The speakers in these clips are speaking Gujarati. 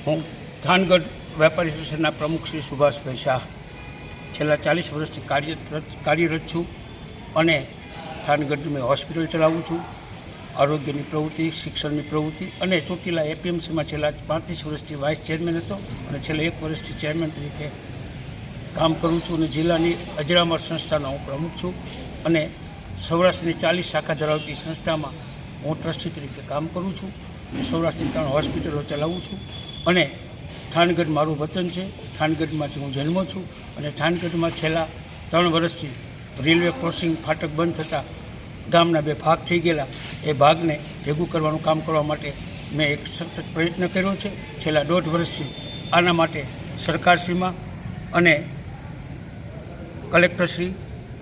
હું થાનગઢ વેપારી એસોસિએશનના પ્રમુખ શ્રી સુભાષભાઈ શાહ છેલ્લા 40 વર્ષથી કાર્યરત છું અને થાનગઢ મેં હોસ્પિટલ ચલાવું છું. આરોગ્યની પ્રવૃત્તિ, શિક્ષણની પ્રવૃત્તિ અને ચોટીલા એપીએમસીમાં છેલ્લા 35 વર્ષથી વાઇસ ચેરમેન હતો અને છેલ્લા 1 વર્ષથી ચેરમેન તરીકે કામ કરું છું. અને જિલ્લાની અજરામર સંસ્થાનો હું પ્રમુખ છું અને સૌરાષ્ટ્રની 40 શાખા ધરાવતી સંસ્થામાં હું ટ્રસ્ટી તરીકે કામ કરું છું. સૌરાષ્ટ્રની 3 હોસ્પિટલો ચલાવું છું અને થાનગઢ મારું વતન છે. થાનગઢમાંથી હું જન્મો છું અને થાનગઢમાં છેલ્લા 3 વર્ષથી રેલવે ક્રોસિંગ ફાટક બંધ થતાં ગામના 2 ભાગ થઈ ગયેલા. એ ભાગને ભેગું કરવાનું કામ કરવા માટે મેં એક સતત પ્રયત્ન કર્યો છે. છેલ્લા 1.5 વર્ષથી આના માટે સરકારશ્રીમાં અને કલેક્ટરશ્રી,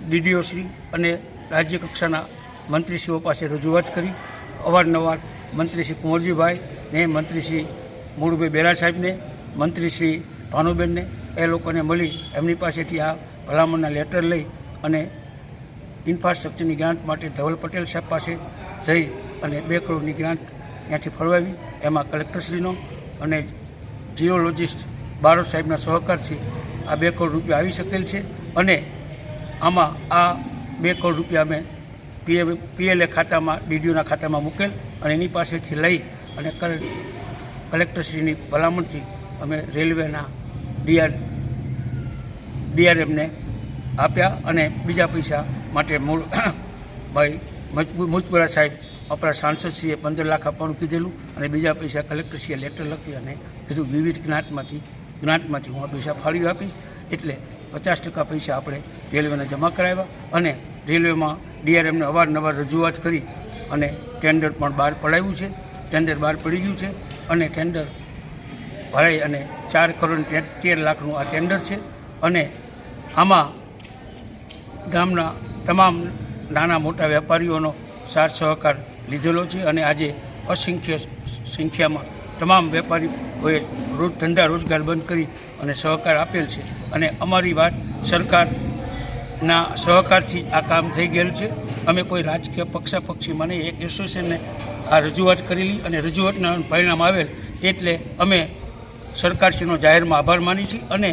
ડીડીઓશ્રી અને રાજ્ય કક્ષાના મંત્રીશ્રીઓ પાસે રજૂઆત કરી અવારનવાર મંત્રી શ્રી કુંવરજીભાઈ ને મંત્રી શ્રી મૂળભાઈ બેરા સાહેબને, મંત્રી શ્રી ભાનુબેનને એ લોકોને મળી એમની પાસેથી આ ભલામણના લેટર લઈ અને ઇન્ફ્રાસ્ટ્રક્ચરની ગ્રાન્ટ માટે ધવલ પટેલ સાહેબ પાસે જઈ અને 2 કરોડની ગ્રાન્ટ ત્યાંથી ફળવાવી. એમાં કલેક્ટરશ્રીનો અને જીઓલોજિસ્ટ બારોટ સાહેબના સહકારથી આ 2 કરોડ રૂપિયા આવી શકેલ છે અને આમાં આ 2 કરોડ રૂપિયા અમે પીએલએ ખાતામાં, ડીડીઓના ખાતામાં મૂકેલ અને એની પાસેથી લઈ અને કલેક્ટરશ્રીની ભલામણથી અમે રેલવેના ડીઆરએમને આપ્યા અને બીજા પૈસા માટે મૂળ ભાઈ મુજપુરા સાહેબ આપણા સાંસદશ્રીએ 15 લાખ આપવાનું કીધેલું અને બીજા પૈસા કલેક્ટરશ્રીએ લેટર લખી અને કીધું વિવિધ ગ્રાન્ટમાંથી હું આ પૈસા ફાળવી આપીશ. એટલે 50% પૈસા આપણે રેલવેને જમા કરાવ્યા અને રેલવેમાં ડીઆરએમને અવારનવાર રજૂઆત કરી અને ટેન્ડર પણ બહાર પડાવ્યું છે. ટેન્ડર બહાર પડી ગયું છે અને ટેન્ડર ભરાઈ અને 4 કરોડ 13 લાખનું આ ટેન્ડર છે અને આમાં ગામના તમામ નાના મોટા વેપારીઓનો સાથ સહકાર લીધેલો છે અને આજે અસંખ્ય સંખ્યામાં તમામ વેપારીઓએ ધંધા રોજગાર બંધ કરી અને સહકાર આપેલ છે અને અમારી વાત સરકારના સહકારથી આ કામ થઈ ગયેલ છે. અમે કોઈ રાજકીય પક્ષાપક્ષીમાં નહીં, એક એસોસિએશનને આ રજૂઆત કરેલી અને રજૂઆતના પરિણામ આવેલ એટલે અમે સરકારશ્રીનો જાહેરમાં આભાર માની છીએ અને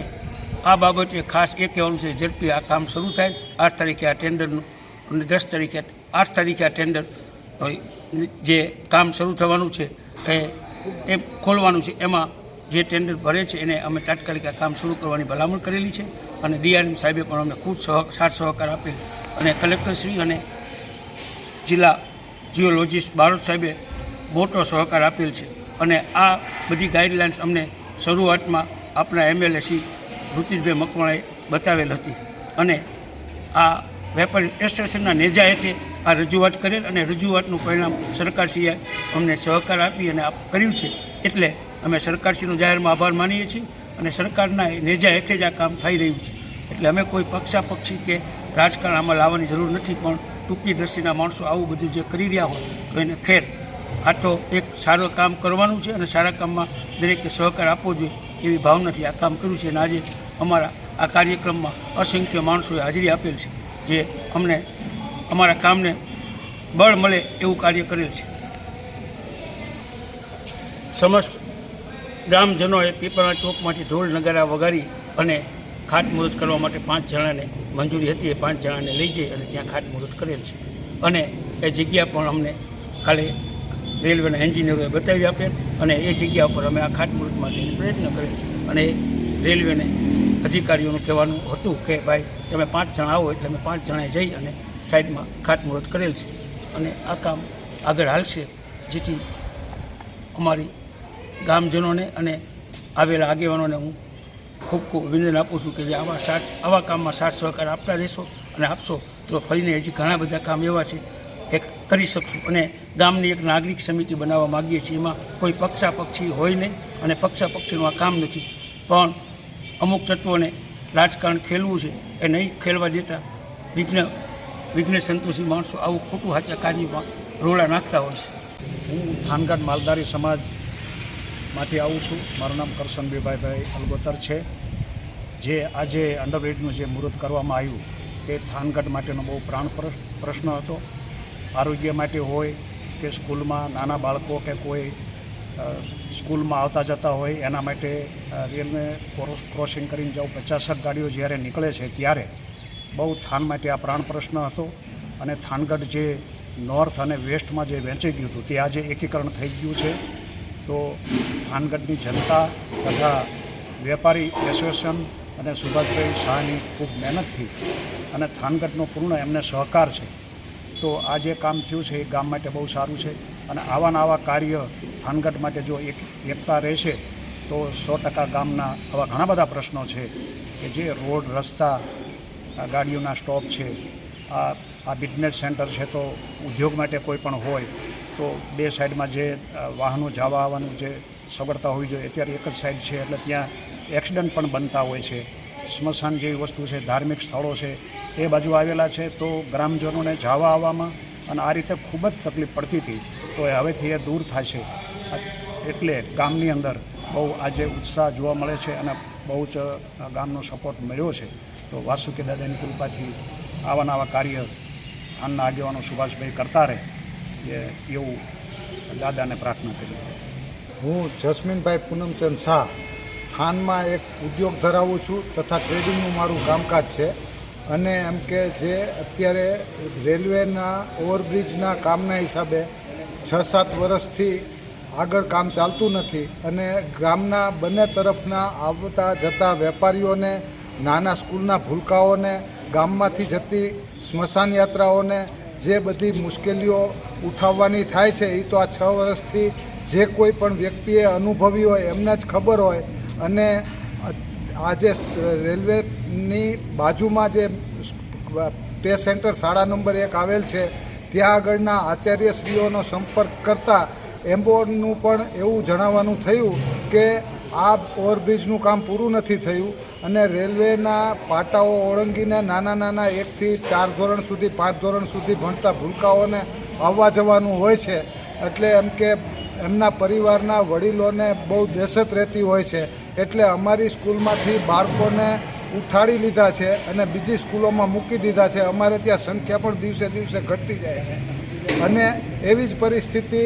આ બાબતે ખાસ એ કહેવાનું છે ઝડપી આ કામ શરૂ થાય. 8 તારીખે આ ટેન્ડરનું અને 8 તારીખે આ ટેન્ડર જે કામ શરૂ થવાનું છે એ ખોલવાનું છે. એમાં જે ટેન્ડર ભરે છે એને અમે તાત્કાલિક આ કામ શરૂ કરવાની ભલામણ કરેલી છે અને ડીઆરએમ સાહેબે પણ અમને ખૂબ સાથ સહકાર આપેલ અને કલેક્ટરશ્રી અને જિલ્લા જીઓલોજિસ્ટ બારોટ સાહેબે મોટો સહકાર આપેલ છે અને આ બધી ગાઈડલાઇન્સ અમને શરૂઆતમાં આપણા એમએલએ શ્રી ઋતિશભાઈ મકવાણાએ બતાવેલ હતી અને આ વેપારી એસોસિએશનના નેજા હેઠળ આ રજૂઆત કરેલ અને રજૂઆતનું પરિણામ સરકારશ્રીએ અમને સહકાર આપી અને કર્યું છે. એટલે અમે સરકારશ્રીનો જાહેરમાં આભાર માનીએ છીએ અને સરકારના નેજા હેઠળ જ આ કામ થઈ રહ્યું છે. એટલે અમે કોઈ પક્ષાપક્ષી કે રાજકારણ આમાં લાવવાની જરૂર નથી, પણ ટૂંકી દ્રષ્ટિના માણસો આવું બધું જે કરી રહ્યા હોય તો એને ખેર આ તો એક સારું કામ કરવાનું છે અને સારા કામમાં દરેકે સહકાર આપવો જોઈએ એવી ભાવનાથી આ કામ કર્યું છે અને આજે અમારા આ કાર્યક્રમમાં અસંખ્ય માણસોએ હાજરી આપેલ છે જે અમને અમારા કામને બળ મળે એવું કાર્ય કરેલ છે. સમસ્ત ગ્રામજનોએ પીપળા ચોકમાંથી ઢોલ નગારા વગાડી અને ખાતમુહૂર્ત કરવા માટે 5 જણાને મંજૂરી હતી. એ 5 જણાને લઈ જઈ અને ત્યાં ખાતમુહૂર્ત કરેલ છે અને એ જગ્યા પણ અમને કાલે રેલવેના એન્જિનિયરોએ બતાવી આપેલ અને એ જગ્યા પર અમે આ ખાતમુહૂર્ત માટે પ્રયત્ન કરેલ છે અને રેલવેને અધિકારીઓનું કહેવાનું હતું કે ભાઈ તમે 5 જણા આવો એટલે અમે 5 જણાએ જઈ અને સાઈડમાં ખાતમુહૂર્ત કરેલ છે અને આ કામ આગળ હાલશે જેથી અમારી ગામજનોને અને આવેલા આગેવાનોને હું ખૂબ ખૂબ અભિનંદન આપું છું કે જે આવા કામમાં સાથ સહકાર આપતા રહેશો અને આપશો તો ફરીને હજી ઘણા બધા કામ એવા છે એ કરી શકશું અને ગામની એક નાગરિક સમિતિ બનાવવા માગીએ છીએ. એમાં કોઈ પક્ષાપક્ષી હોય નહીં અને પક્ષાપક્ષીનું આ કામ નથી, પણ અમુક તત્વોને રાજકારણ ખેલવું છે એ નહીં ખેલવા દેતા વિઘ્ન સંતોષી માણસો આવું ખોટું સાચા કાર્યમાં રોડા નાખતા હોય છે. હું થાનગઢ માલધારી સમાજમાંથી આવું છું. મારું નામ કરશનભાઈ અલગોતર છે. જે આજે અંડરબ્રિજનું જે મુહૂર્ત કરવામાં આવ્યું તે થાનગઢ માટેનો બહુ પ્રાણ પ્રશ્ન હતો. આરોગ્ય માટે હોય કે સ્કૂલમાં નાના બાળકો કે કોઈ સ્કૂલમાં આવતા જતા હોય એના માટે રેલવે ક્રોસિંગ કરીને જાઉં 50 ગાડીઓ જ્યારે નીકળે છે ત્યારે બહુ થાન માટે આ પ્રાણ પ્રશ્ન હતો. અને થાનગઢ જે નોર્થ અને વેસ્ટમાં જે વહેંચાઈ ગયું હતું તે આજે એકીકરણ થઈ ગયું છે. તો થાનગઢની જનતા તથા વેપારી એસોસિએશન અને સુભાષભાઈ શાહની ખૂબ મહેનતથી અને થાનગઢનો પૂર્ણ એમને સહકાર છે. તો આ જે કામ થયું છે એ ગામ માટે બહુ સારું છે. અને આવા કાર્ય થાનગઢ માટે જો એકતા રહેશે તો 100% ગામના આવા ઘણા બધા પ્રશ્નો છે કે જે રોડ રસ્તા, ગાડીઓના સ્ટોપ છે, આ બિઝનેસ સેન્ટર છે, તો ઉદ્યોગ માટે કોઈ પણ હોય તો બે સાઈડમાં જે વાહનો જવા આવવાનું જે સગવડતા હોવી જોઈએ અત્યારે એક જ સાઈડ છે એટલે ત્યાં એક્સિડન્ટ પણ બનતા હોય છે. સ્મશાન જેવી વસ્તુ છે, ધાર્મિક સ્થળો છે એ બાજુ આવેલા છે તો ગ્રામજનોને જવા આવવામાં અને આ રીતે ખૂબ જ તકલીફ પડતી હતી. તો હવેથી એ દૂર થશે એટલે ગામની અંદર બહુ આજે ઉત્સાહ જોવા મળે છે અને બહુ જ ગામનો સપોર્ટ મળ્યો છે. તો વાસુકી દાદાની કૃપાથી આવા કાર્ય થાનના આગેવાનો સુભાષભાઈ કરતા રહે એવું દાદાને પ્રાર્થના કરી. હું જસ્મીનભાઈ પૂનમચંદ શાહ થાનમાં એક ઉદ્યોગ ધરાવું છું તથા ટ્રેડિંગનું મારું કામકાજ છે. અને એમ કે જે અત્યારે રેલવેના ઓવરબ્રિજના કામના હિસાબે 6-7 વર્ષથી આગળ કામ ચાલતું નથી અને ગામના બંને તરફના આવતા જતા વેપારીઓને, નાના સ્કૂલના ભૂલકાઓને, ગામમાંથી જતી સ્મશાન યાત્રાઓને જે બધી મુશ્કેલીઓ ઉઠાવવાની થાય છે એ તો આ 6 વર્ષથી જે કોઈ પણ વ્યક્તિએ અનુભવી હોય એમને જ ખબર હોય. અને આજે રેલવેની બાજુમાં જે પે સેન્ટર શાળા નંબર 1 આવેલ છે ત્યાં આગળના આચાર્યશ્રીઓનો સંપર્ક કરતાં એમ્બોનું પણ એવું જણાવવાનું થયું કે આ ઓવરબ્રિજનું કામ પૂરું નથી થયું અને રેલવેના પાટાઓ ઓળંગીને નાના 1થી 4 ધોરણ સુધી 5 ધોરણ સુધી ભણતા ભૂલકાઓને આવવા જવાનું હોય છે. એટલે એમ કે એમના પરિવારના વડીલોને બહુ દહેશત રહેતી હોય છે. એટલે અમારી સ્કૂલમાંથી બાળકોને ઉઠાડી લીધા છે અને બીજી સ્કૂલોમાં મૂકી દીધા છે. અમારે ત્યાં સંખ્યા પણ દિવસે દિવસે ઘટતી જાય છે. અને એવી જ પરિસ્થિતિ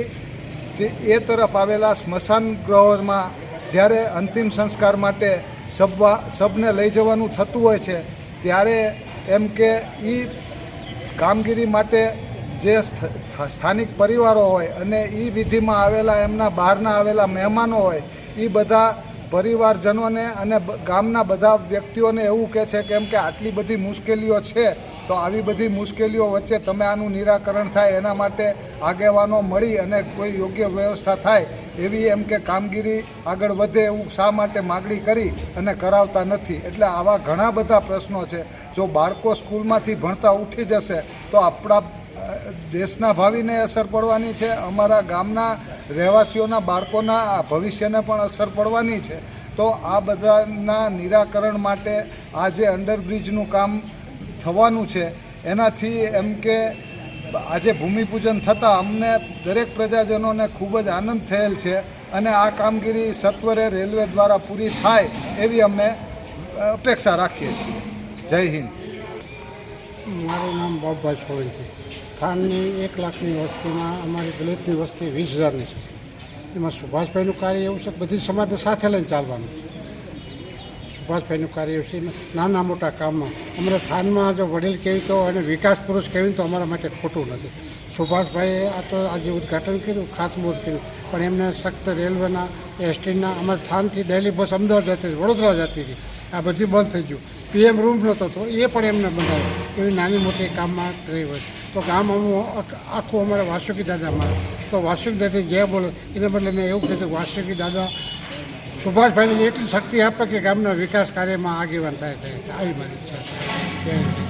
એ તરફ આવેલા સ્મશાન ગૃહોમાં જ્યારે અંતિમ સંસ્કાર માટે શબને લઈ જવાનું થતું હોય છે ત્યારે એમ કે એ કામગીરી માટે જે સ્થાનિક પરિવારો હોય અને એ વિધિમાં આવેલા એમના બહારના આવેલા મહેમાનો હોય એ બધા પરિવારજનોને અને ગામના બધા વ્યક્તિઓને એવું કહે છે કે એમ કે આટલી બધી મુશ્કેલીઓ છે તો આવી બધી મુશ્કેલીઓ વચ્ચે તમે આનું નિરાકરણ થાય એના માટે આગેવાનો મળી અને કોઈ યોગ્ય વ્યવસ્થા થાય એવી એમ કે કામગીરી આગળ વધે એવું શા માટે માગણી કરી અને કરાવતા નથી. એટલે આવા ઘણા બધા પ્રશ્નો છે. જો બાળકો સ્કૂલમાંથી ભણતા ઉઠી જશે તો આપણા દેશના ભાવિને અસર પડવાની છે, અમારા ગામના રહેવાસીઓના બાળકોના ભવિષ્યને પણ અસર પડવાની છે. તો આ બધાના નિરાકરણ માટે આ જે અંડરબ્રિજનું કામ થવાનું છે એનાથી એમ કે આજે ભૂમિપૂજન થતાં અમને દરેક પ્રજાજનોને ખૂબ જ આનંદ થયેલ છે અને આ કામગીરી સત્વરે રેલવે દ્વારા પૂરી થાય એવી અમે અપેક્ષા રાખીએ છીએ. જય હિન્દ. મારું નામ બાબુભાઈ સોલંકી. થાનની 1 લાખની વસ્તીમાં અમારી દલિતની વસ્તી 20,000ની છે. એમાં સુભાષભાઈનું કાર્ય એવું છે બધી સમાજને સાથે લઈને ચાલવાનું છે. સુભાષભાઈનું કાર્ય એવું છે નાના મોટા કામમાં અમારે થાનમાં જો વડીલ કહેવી તો અને વિકાસ પુરુષ કહેવી તો અમારા માટે ખોટું નથી. સુભાષભાઈએ આ તો આજે ઉદ્ઘાટન કર્યું, ખાતમુહૂર્ત કર્યું, પણ એમને સખ્ત રેલવેના એસટીના અમારે થાનથી ડેલી બસ અમદાવાદ જતી હતી, વડોદરા જતી હતી, આ બધી બંધ થઈ ગયું. PM રૂમ નહોતો તો એ પણ એમને બંધાયો. એવી નાની મોટી કામમાં રહી હોય તો ગામ આખું અમારે વાસુકી દાદા મારે તો વાસુકી દાદા જે બોલે એને બદલે મેં એવું કીધું વાસુકી દાદા સુભાષભાઈને એટલી શક્તિ આપે કે ગામના વિકાસ કાર્યમાં આગેવાન થાય આવી મારી ઈચ્છા છે. જય હિન્દ.